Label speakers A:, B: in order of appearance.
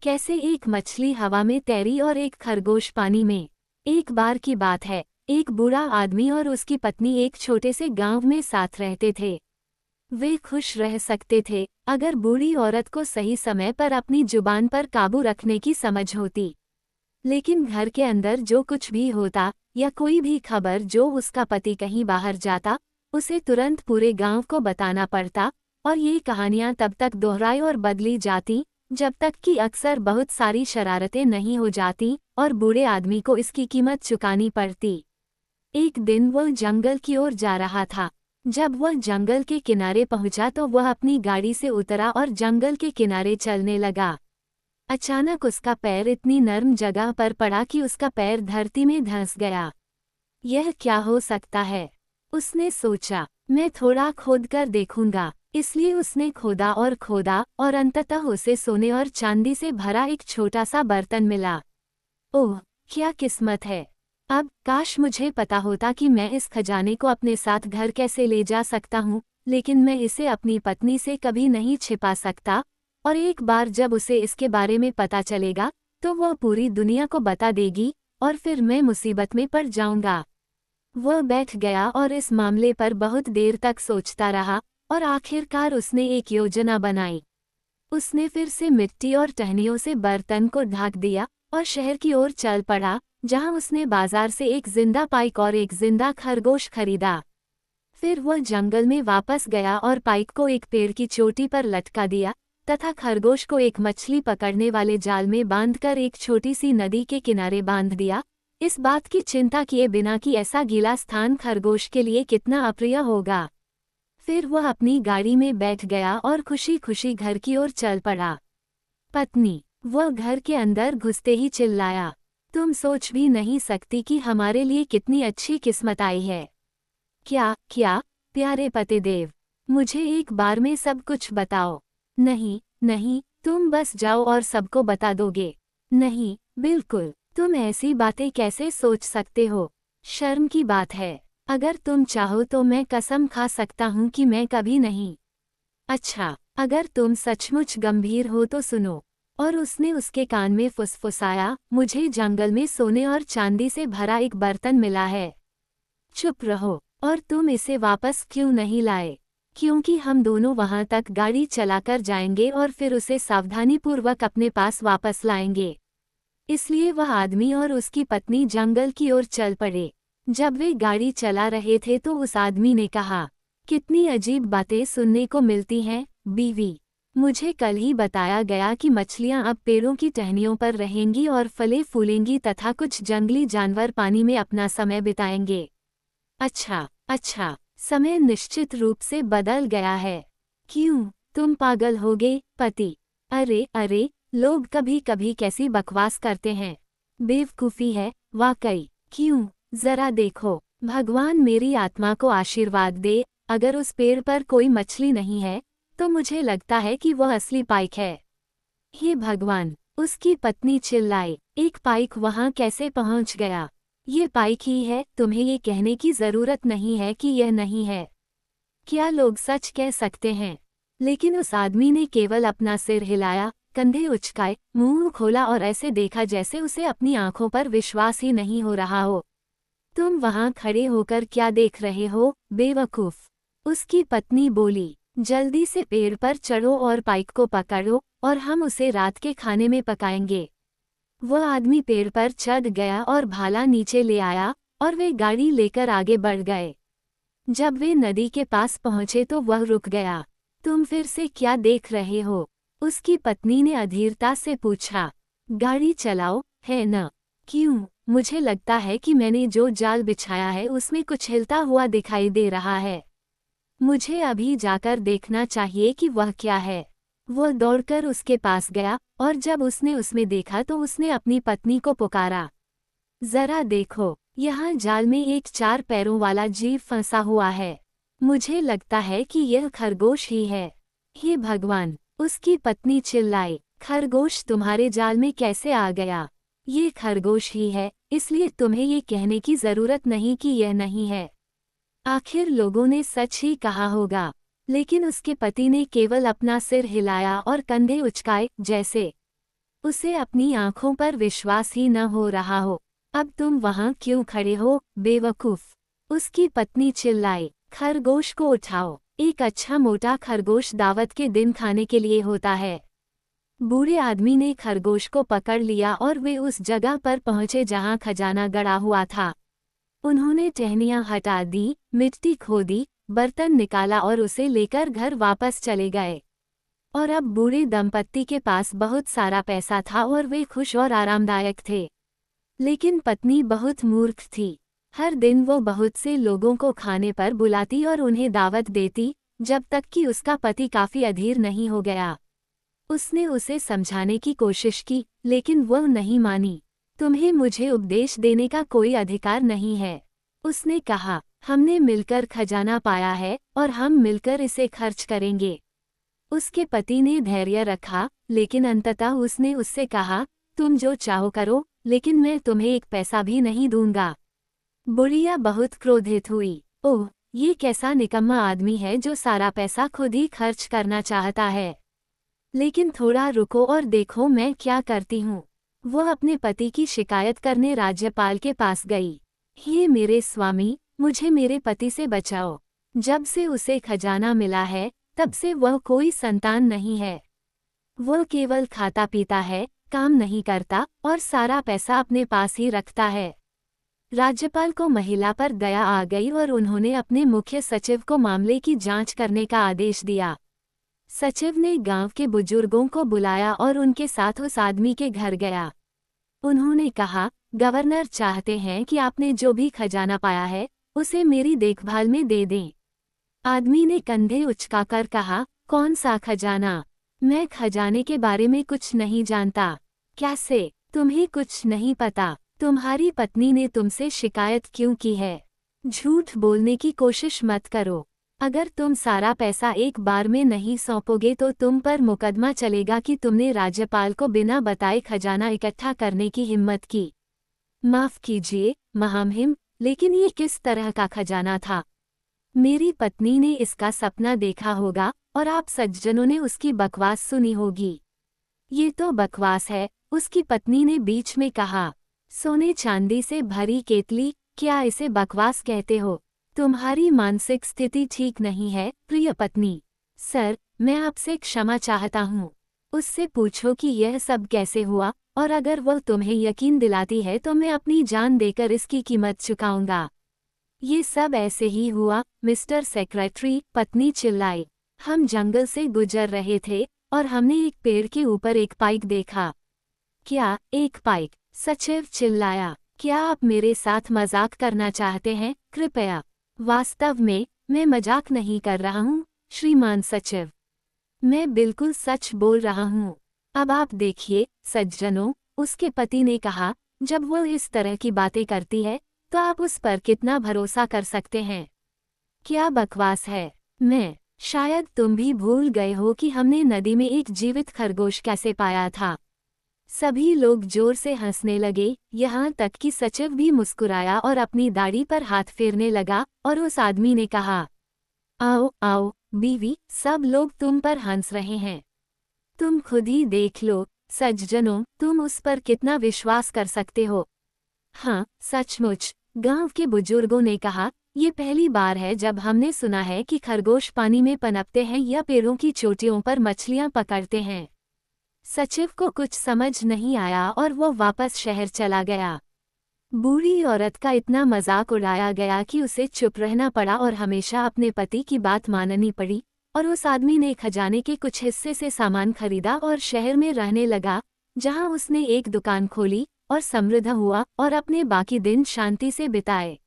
A: कैसे एक मछली हवा में तैरी और एक खरगोश पानी में। एक बार की बात है, एक बूढ़ा आदमी और उसकी पत्नी एक छोटे से गांव में साथ रहते थे। वे खुश रह सकते थे अगर बूढ़ी औरत को सही समय पर अपनी जुबान पर काबू रखने की समझ होती। लेकिन घर के अंदर जो कुछ भी होता या कोई भी खबर जो उसका पति कहीं बाहर जाता, उसे तुरंत पूरे गांव को बताना पड़ता। और ये कहानियां तब तक दोहराई और बदली जाती जब तक कि अक्सर बहुत सारी शरारतें नहीं हो जाती और बूढ़े आदमी को इसकी कीमत चुकानी पड़ती। एक दिन वह जंगल की ओर जा रहा था। जब वह जंगल के किनारे पहुंचा तो वह अपनी गाड़ी से उतरा और जंगल के किनारे चलने लगा। अचानक उसका पैर इतनी नर्म जगह पर पड़ा कि उसका पैर धरती में धंस गया। यह क्या हो सकता है? उसने सोचा, मैं थोड़ा खोदकर देखूंगा। इसलिए उसने खोदा और अंततः उसे सोने और चांदी से भरा एक छोटा सा बर्तन मिला। ओह, क्या किस्मत है! अब काश मुझे पता होता कि मैं इस खजाने को अपने साथ घर कैसे ले जा सकता हूँ, लेकिन मैं इसे अपनी पत्नी से कभी नहीं छिपा सकता। और एक बार जब उसे इसके बारे में पता चलेगा तो वह पूरी दुनिया को बता देगी और फिर मैं मुसीबत में पड़ जाऊंगा। वह बैठ गया और इस मामले पर बहुत देर तक सोचता रहा और आखिरकार उसने एक योजना बनाई। उसने फिर से मिट्टी और टहनियों से बर्तन को ढक दिया और शहर की ओर चल पड़ा, जहां उसने बाजार से एक जिंदा पाइक और एक जिंदा खरगोश खरीदा। फिर वह जंगल में वापस गया और पाइक को एक पेड़ की चोटी पर लटका दिया तथा खरगोश को एक मछली पकड़ने वाले जाल में बांधकर एक छोटी सी नदी के किनारे बांध दिया, इस बात की चिंता किए बिना कि ऐसा गीला स्थान खरगोश के लिए कितना अप्रिय होगा। फिर वह अपनी गाड़ी में बैठ गया और खुशी खुशी घर की ओर चल पड़ा। पत्नी, वह घर के अंदर घुसते ही चिल्लाया, तुम सोच भी नहीं सकती कि हमारे लिए कितनी अच्छी किस्मत आई है। क्या क्या प्यारे पतिदेव, मुझे एक बार में सब कुछ बताओ। नहीं नहीं, तुम बस जाओ और सबको बता दोगे। नहीं, बिल्कुल, तुम ऐसी बातें कैसे सोच सकते हो? शर्म की बात है। अगर तुम चाहो तो मैं कसम खा सकता हूँ कि मैं कभी नहीं। अच्छा, अगर तुम सचमुच गंभीर हो तो सुनो। और उसने उसके कान में फुसफुसाया, मुझे जंगल में सोने और चांदी से भरा एक बर्तन मिला है। चुप रहो। और तुम इसे वापस क्यों नहीं लाए? क्योंकि हम दोनों वहां तक गाड़ी चलाकर जाएंगे और फिर उसे सावधानीपूर्वक अपने पास वापस लाएंगे। इसलिए वह आदमी और उसकी पत्नी जंगल की ओर चल पड़े। जब वे गाड़ी चला रहे थे तो उस आदमी ने कहा, कितनी अजीब बातें सुनने को मिलती हैं, बीवी। मुझे कल ही बताया गया कि मछलियां अब पेड़ों की टहनियों पर रहेंगी और फले फूलेंगी तथा कुछ जंगली जानवर पानी में अपना समय बिताएंगे। अच्छा अच्छा, समय निश्चित रूप से बदल गया है। क्यों, तुम पागल हो गए, पति? अरे अरे, लोग कभी कभी कैसी बकवास करते हैं। बेवकूफ़ी है, वाकई। क्यों, जरा देखो। भगवान मेरी आत्मा को आशीर्वाद दे, अगर उस पेड़ पर कोई मछली नहीं है तो मुझे लगता है कि वह असली पाइक है। हे भगवान, उसकी पत्नी चिल्लाई, एक पाइक वहां कैसे पहुंच गया? ये पाइक ही है, तुम्हें ये कहने की जरूरत नहीं है कि यह नहीं है। क्या लोग सच कह सकते हैं? लेकिन उस आदमी ने केवल अपना सिर हिलाया, कंधे उचकाए, मुंह खोला और ऐसे देखा जैसे उसे अपनी आंखों पर विश्वास ही नहीं हो रहा हो। तुम वहां खड़े होकर क्या देख रहे हो, बेवकूफ? उसकी पत्नी बोली, जल्दी से पेड़ पर चढ़ो और पाइक को पकड़ो और हम उसे रात के खाने में पकाएंगे। वह आदमी पेड़ पर चढ़ गया और भाला नीचे ले आया और वे गाड़ी लेकर आगे बढ़ गए। जब वे नदी के पास पहुंचे तो वह रुक गया। तुम फिर से क्या देख रहे हो? उसकी पत्नी ने अधीरता से पूछा। गाड़ी चलाओ, है न? क्यों, मुझे लगता है कि मैंने जो जाल बिछाया है उसमें कुछ हिलता हुआ दिखाई दे रहा है। मुझे अभी जाकर देखना चाहिए कि वह क्या है। वह दौड़कर उसके पास गया और जब उसने उसमें देखा तो उसने अपनी पत्नी को पुकारा, जरा देखो, यहाँ जाल में एक 4 पैरों वाला जीव फंसा हुआ है। मुझे लगता है कि यह खरगोश ही है। हे भगवान, उसकी पत्नी चिल्लाई, खरगोश तुम्हारे जाल में कैसे आ गया? ये खरगोश ही है, इसलिए तुम्हें ये कहने की जरूरत नहीं कि यह नहीं है। आखिर लोगों ने सच ही कहा होगा। लेकिन उसके पति ने केवल अपना सिर हिलाया और कंधे उचकाए, जैसे उसे अपनी आंखों पर विश्वास ही न हो रहा हो। अब तुम वहां क्यों खड़े हो, बेवकूफ? उसकी पत्नी चिल्लाई। खरगोश को उठाओ। एक अच्छा मोटा खरगोश दावत के दिन खाने के लिए होता है। बूढ़े आदमी ने खरगोश को पकड़ लिया और वे उस जगह पर पहुंचे जहां खजाना गड़ा हुआ था। उन्होंने टहनियां हटा दी, मिट्टी खोदी, बर्तन निकाला और उसे लेकर घर वापस चले गए। और अब बूढ़े दंपत्ति के पास बहुत सारा पैसा था और वे खुश और आरामदायक थे। लेकिन पत्नी बहुत मूर्ख थी। हर दिन वो बहुत से लोगों को खाने पर बुलाती और उन्हें दावत देती, जब तक कि उसका पति काफी अधीर नहीं हो गया। उसने उसे समझाने की कोशिश की, लेकिन वह नहीं मानी। तुम्हें मुझे उपदेश देने का कोई अधिकार नहीं है, उसने कहा। हमने मिलकर खजाना पाया है और हम मिलकर इसे खर्च करेंगे। उसके पति ने धैर्य रखा, लेकिन अंततः उसने उससे कहा, तुम जो चाहो करो, लेकिन मैं तुम्हें एक पैसा भी नहीं दूंगा। बुढ़िया बहुत क्रोधित हुई। ओह, ये कैसा निकम्मा आदमी है जो सारा पैसा खुद ही खर्च करना चाहता है। लेकिन थोड़ा रुको और देखो मैं क्या करती हूँ। वह अपने पति की शिकायत करने राज्यपाल के पास गई। हे मेरे स्वामी, मुझे मेरे पति से बचाओ। जब से उसे खजाना मिला है, तब से वह कोई संतान नहीं है। वह केवल खाता पीता है, काम नहीं करता और सारा पैसा अपने पास ही रखता है। राज्यपाल को महिला पर दया आ गई और उन्होंने अपने मुख्य सचिव को मामले की जांच करने का आदेश दिया। सचिव ने गांव के बुजुर्गों को बुलाया और उनके साथ उस आदमी के घर गया। उन्होंने कहा, गवर्नर चाहते हैं कि आपने जो भी खजाना पाया है, उसे मेरी देखभाल में दे दें। आदमी ने कंधे उचकाकर कहा, कौन सा खजाना? मैं खजाने के बारे में कुछ नहीं जानता। कैसे? तुम्हें कुछ नहीं पता? तुम्हारी पत्नी ने तुमसे शिकायत क्यों की है? झूठ बोलने की कोशिश मत करो। अगर तुम सारा पैसा एक बार में नहीं सौंपोगे तो तुम पर मुकदमा चलेगा कि तुमने राज्यपाल को बिना बताए खजाना इकट्ठा करने की हिम्मत की। माफ कीजिए, महामहिम, लेकिन ये किस तरह का खजाना था? मेरी पत्नी ने इसका सपना देखा होगा और आप सज्जनों ने उसकी बकवास सुनी होगी। ये तो बकवास है, उसकी पत्नी ने बीच में कहा। सोने चांदी से भरी केतली, क्या इसे बकवास कहते हो? तुम्हारी मानसिक स्थिति ठीक नहीं है, प्रिय पत्नी। सर, मैं आपसे क्षमा चाहता हूँ। उससे पूछो कि यह सब कैसे हुआ, और अगर वह तुम्हें यकीन दिलाती है तो मैं अपनी जान देकर इसकी कीमत चुकाऊंगा। ये सब ऐसे ही हुआ, मिस्टर सेक्रेटरी, पत्नी चिल्लाई। हम जंगल से गुजर रहे थे और हमने एक पेड़ के ऊपर एक पाइक देखा। क्या एक पाइक? सचिव चिल्लाया। क्या आप मेरे साथ मजाक करना चाहते हैं? कृपया। वास्तव में, मैं मजाक नहीं कर रहा हूँ, श्रीमान सचिव। मैं बिल्कुल सच बोल रहा हूँ। अब आप देखिए, सज्जनों, उसके पति ने कहा, जब वह इस तरह की बातें करती है, तो आप उस पर कितना भरोसा कर सकते हैं? क्या बकवास है? शायद तुम भी भूल गए हो कि हमने नदी में एक जीवित खरगोश कैसे पाया था। सभी लोग जोर से हंसने लगे, यहाँ तक कि सचिव भी मुस्कुराया और अपनी दाढ़ी पर हाथ फेरने लगा, और उस आदमी ने कहा, आओ आओ बीवी, सब लोग तुम पर हंस रहे हैं। तुम खुद ही देख लो, सज्जनों, तुम उस पर कितना विश्वास कर सकते हो? हाँ, सचमुच, गांव के बुजुर्गों ने कहा, ये पहली बार है जब हमने सुना है कि खरगोश पानी में पनपते हैं या पेड़ों की चोटियों पर मछलियां पकड़ते हैं। सचिव को कुछ समझ नहीं आया और वो वापस शहर चला गया। बूढ़ी औरत का इतना मजाक उड़ाया गया कि उसे चुप रहना पड़ा और हमेशा अपने पति की बात माननी पड़ी, और उस आदमी ने खजाने के कुछ हिस्से से सामान खरीदा और शहर में रहने लगा, जहां उसने एक दुकान खोली और समृद्ध हुआ और अपने बाकी दिन शांति से बिताए।